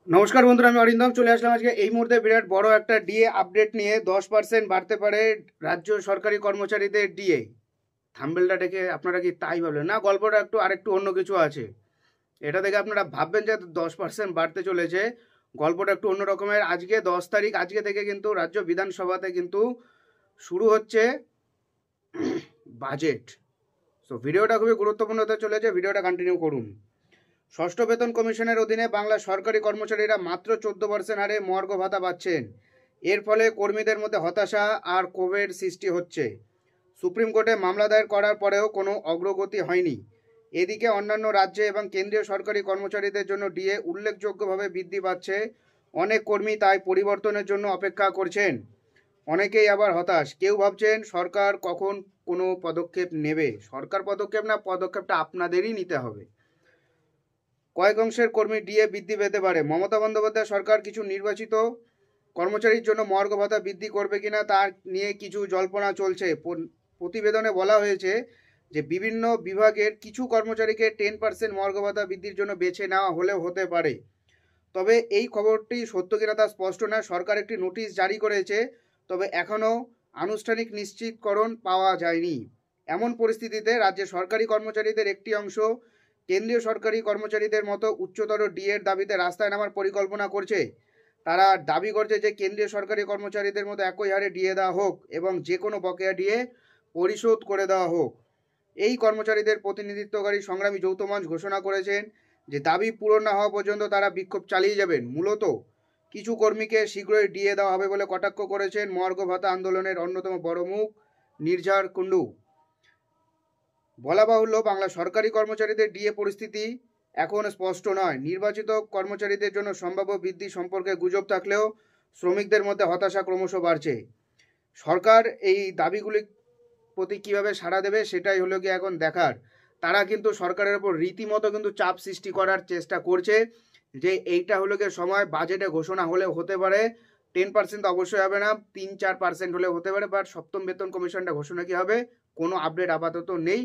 নমস্কার বন্ধুরা, আমি অরিন্দম চলে আসলাম আজকে এই মুহূর্তে বিরাট বড় একটা ডিএ আপডেট নিয়ে। 10% বাড়তে পারে রাজ্য সরকারি কর্মচারীদের ডিএ। থাম্বেলটা দেখে আপনারা কি তাই ভাবলেন? না, গল্পটা আরেকটু অন্য কিছু আছে। এটা দেখে আপনারা ভাববেন যে 10% বাড়তে চলেছে, গল্পটা একটু অন্য রকমের। আজকে 10 তারিখ, আজকে থেকে কিন্তু রাজ্য বিধানসভাতে কিন্তু শুরু হচ্ছে বাজেট। তো ভিডিওটা খুবই গুরুত্বপূর্ণ হতে চলেছে, ভিডিওটা কন্টিনিউ করুন। ষষ্ঠ বেতন কমিশনের অধীনে বাংলা সরকারি কর্মচারীরা মাত্র 14% হারে মহার্ঘ ভাতা পাচ্ছেন। এর ফলে কর্মীদের মধ্যে হতাশা আর ক্ষোভের সৃষ্টি হচ্ছে। সুপ্রিম কোর্টে মামলা দায়ের করার পরেও কোনো অগ্রগতি হয়নি। এদিকে অন্যান্য রাজ্যে এবং কেন্দ্রীয় সরকারি কর্মচারীদের জন্য ডিএ উল্লেখযোগ্যভাবে বৃদ্ধি পাচ্ছে। অনেক কর্মী তাই পরিবর্তনের জন্য অপেক্ষা করছেন। অনেকেই আবার হতাশ। কেউ ভাবছেন সরকার কখন কোনো পদক্ষেপ নেবে। সরকার পদক্ষেপ না, পদক্ষেপটা আপনাদেরই নিতে হবে। কয়েক অংশের কর্মী ডিএ বৃদ্ধি পেতে পারে। মমতা বন্দ্যোপাধ্যায় সরকার কিছু নির্বাচিত কর্মচারীর জন্য মহার্ঘ ভাতা বৃদ্ধি করবে কিনা তা নিয়ে কিছু জল্পনা চলছে। প্রতিবেদনে বলা হয়েছে যে বিভিন্ন বিভাগের কিছু কর্মচারীকে 10% মহার্ঘ ভাতা বৃদ্ধির জন্য বেছে নেওয়া হলেও হতে পারে। তবে এই খবরটি সত্য কিনা তা স্পষ্ট নয়। সরকার একটি নোটিশ জারি করেছে, তবে এখনও আনুষ্ঠানিক নিশ্চিতকরণ পাওয়া যায়নি। এমন পরিস্থিতিতে রাজ্যের সরকারি কর্মচারীদের একটি অংশ কেন্দ্রীয় সরকারি কর্মচারীদের মতো উচ্চতর ডিএর দাবিতে রাস্তায় নামার পরিকল্পনা করছে। তারা দাবি করছে যে কেন্দ্রীয় সরকারি কর্মচারীদের মতো একই হারে ডিএ দেওয়া হোক এবং যে কোনো বকেয়া ডিএ পরিশোধ করে দেওয়া হোক। এই কর্মচারীদের প্রতিনিধিত্বকারী সংগ্রামী যৌথ মঞ্চ ঘোষণা করেছেন যে দাবি পূরণ না হওয়া পর্যন্ত তারা বিক্ষোভ চালিয়ে যাবেন। মূলত কিছু কর্মীকে শীঘ্রই ডিএ দেওয়া হবে বলে কটাক্ষ করেছেন মহার্ঘ ভাতা আন্দোলনের অন্যতম বড় মুখ নির্ঝর কুণ্ডু। বলা বাহুল্য, বাংলা সরকারি কর্মচারীদের ডিএ পরিস্থিতি এখন স্পষ্ট নয়। নির্বাচিত কর্মচারীদের জন্য সম্ভাব্য বৃদ্ধি সম্পর্কে গুজব থাকলেও শ্রমিকদের মধ্যে হতাশা ক্রমশ বাড়ছে। সরকার এই দাবিগুলি প্রতি কীভাবে সাড়া দেবে সেটাই হলো কি এখন দেখার। তারা কিন্তু সরকারের উপর রীতিমতো কিন্তু চাপ সৃষ্টি করার চেষ্টা করছে যে এইটা হলো গিয়ে সময়, বাজেটে ঘোষণা হলেও হতে পারে। 10% তো অবশ্যই হবে না, 3-4% হলেও হতে পারে। বাট সপ্তম বেতন কমিশনটা ঘোষণা কি হবে কোনো আপডেট আপাতত নেই,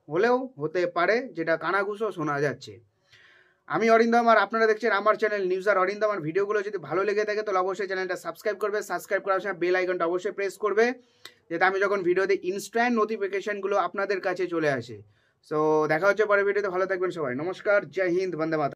হলেও হতে পারে, যেটা কানাঘুষো শোনা যাচ্ছে। আমি অরিন্দম, আর আপনারা দেখছেন আমার চ্যানেল নিউজ আর অরিন্দম। আমার ভিডিওগুলো যদি ভালো লেগে থাকে তাহলে অবশ্যই চ্যানেলটা সাবস্ক্রাইব করবে। সাবস্ক্রাইব করার সময় বেল আইকনটা অবশ্যই প্রেস করবে, যাতে আমি যখন ভিডিও দিই ইনস্ট্যান্ট নোটিফিকেশনগুলো আপনাদের কাছে চলে আসে। সো দেখা হচ্ছে পরের ভিডিওতে। ভালো থাকবেন সবাই। নমস্কার, জয় হিন্দ, বন্দে মাতরম।